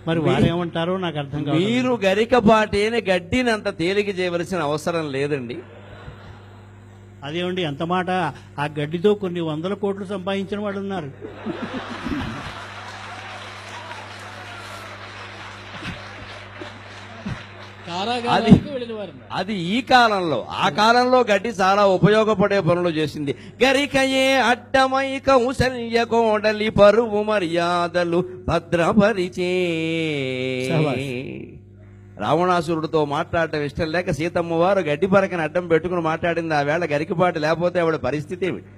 మరి వారేమంటారో నాకు అర్థం కాదు. మీరు గరికపాటేని గడ్డిని అంత తేలిక చేయవలసిన అవసరం లేదండి. అదేమండి ఎంత మాట, ఆ గడ్డితో కొన్ని 100 కోట్లు సంపాదించిన వాళ్ళు ఉన్నారు. అది ఈ కాలంలో. ఆ కాలంలో గడ్డి చాలా ఉపయోగపడే పనులు చేసింది. గరికయే అడ్డమై కౌశల్య కోడలి పరువు మర్యాదలు భద్రపరిచే. రావణాసురుడితో మాట్లాడటం ఇష్టం లేక సీతమ్మ వారు గడ్డి పరకని అడ్డం పెట్టుకుని మాట్లాడింది. ఆ వేళ గరికపాటి లేకపోతే ఆవిడ పరిస్థితి ఏమిటి?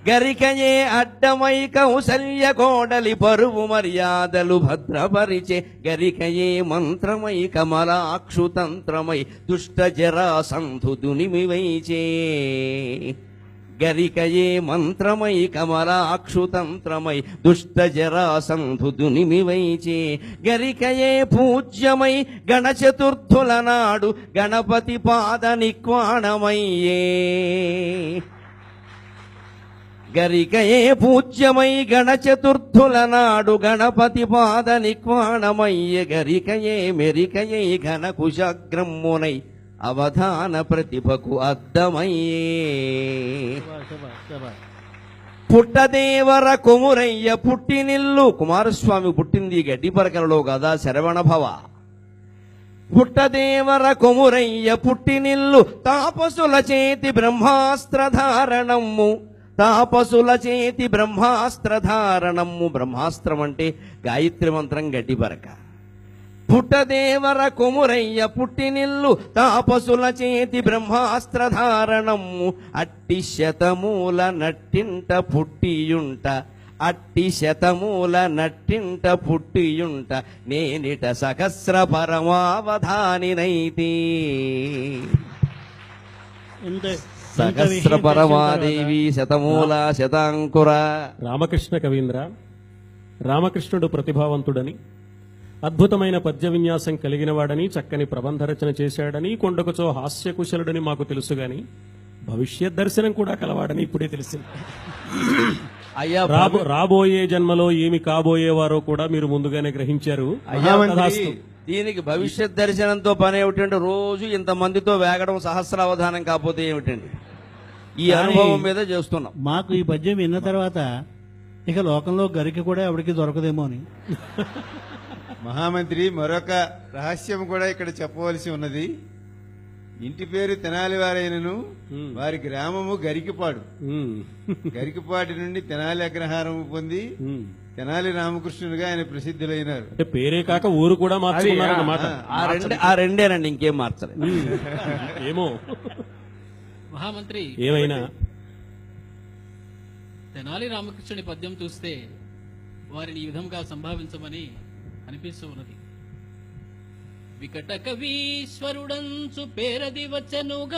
గరికయే అడ్డమై కౌశల్య కోడలి పరువు మర్యాదలు భద్రపరిచే. గరికయే మంత్రమై కమలాక్షుతంత్రమై దుష్ట జరాసంధు దునిమివైచే. గరికయే మంత్రమై కమలాక్షుతంత్రమై దుష్ట జరాసంధు దునిమివైచే. గరికయే పూజ్యమై గణచతుర్థుల నాడు గణపతి పాద నిక్వాణమయ్యే. గరికయే పూజ్యమై గణచతుర్థుల నాడు గణపతి పాద నిక్వాణమయ్య. గరికయే మెరికయే ఘన కుశగ్రమ్మునై అవధాన ప్రతిభకు అద్దమయ్యే. పుట్టదేవర కొమురయ్య పుట్టినిల్లు. కుమారస్వామి పుట్టింది గడ్డి పరకలలో కదా, శరవణ భవ. పుట్టదేవర కొమురయ్య పుట్టినిల్లు తాపసుల చేతి బ్రహ్మాస్త్రధారణము. తాపసుల చేతి బ్రహ్మాస్త్రధారణము. బ్రహ్మాస్త్రం అంటే గాయత్రి మంత్రం గడ్డి పరక. పుట్టదేవర కొమురయ్య పుట్టినిల్లు తాపసుల చేతి బ్రహ్మాస్త్రధారణము. అట్టి శతమూల నట్టింట పుట్టియుంట. అట్టి శతమూల నట్టింట పుట్టియుంట నేనిట సహస్ర పరమావధానినైతి. సహస్ర పరమాదేవి శతమూల శతాంకుర. రామకృష్ణ కవీంద్ర. రామకృష్ణుడు ప్రతిభావంతుడని, అద్భుతమైన పద్య విన్యాసం కలిగినవాడని, చక్కని ప్రబంధ రచన చేశాడని, కొండకుచో హాస్యకుశలుడని మాకు తెలుసు గాని భవిష్యత్ దర్శనం కూడా కలవాడని ఇప్పుడే తెలిసింది. అయ్యా, రాబోయే జన్మలో ఏమి కాబోయేవారో కూడా మీరు ముందుగానే గ్రహించారు. దీనికి భవిష్యత్ దర్శనంతో పని ఏమిటంటే రోజు ఇంతమందితో వేగడం సహస్రావధానం కాకపోతే ఏమిటండి? ఈ అనుభవం మీద చేస్తున్నాం. మాకు ఈ పద్యం విన్న తర్వాత ఇక లోకంలో గరికి కూడా ఎవరికి దొరకదేమో అని. మహామంత్రి, మరొక రహస్యం కూడా ఇక్కడ చెప్పవలసి ఉన్నది. ఇంటి పేరు తెనాలి వారైనను వారి గ్రామము గరికిపాడు. గరికిపాటి నుండి తెనాలి అగ్రహారము పొంది తెనాలి రామకృష్ణుడిగా ఆయన ప్రసిద్ధులైనారు. అంటే పేరే కాక ఊరు కూడా మార్చుకున్నారన్నమాట. ఆ రెండేనండి, ఇంకేం మార్చలేదు. ఏమో మహామంత్రి, ఏమైనా తెనాలి రామకృష్ణుడి పద్యం చూస్తే వారిని ఈ విధంగా సంభావించమని అనిపిస్తూ ఉన్నది. వికట కవీశ్వరుడంచు పేరది వచ్చనుగాని.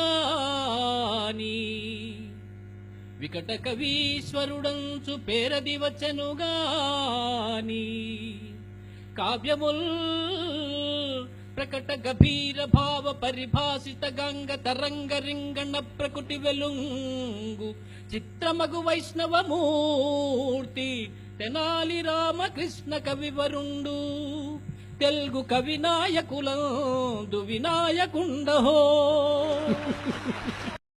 వికట కవీశ్వరుడంచు పేరది వచ్చనుగాని. కావ్యముల్ ప్రకట గభీర భావ పరిభాషిత గంగ తరంగ రింగణ ప్రకృతి వెలుంగు చిత్రమగు వైష్ణవమూర్తి తెనాలి రామకృష్ణ కవివరుండు. తెలుగు కవి నాయకులందు వినాయకుండహో.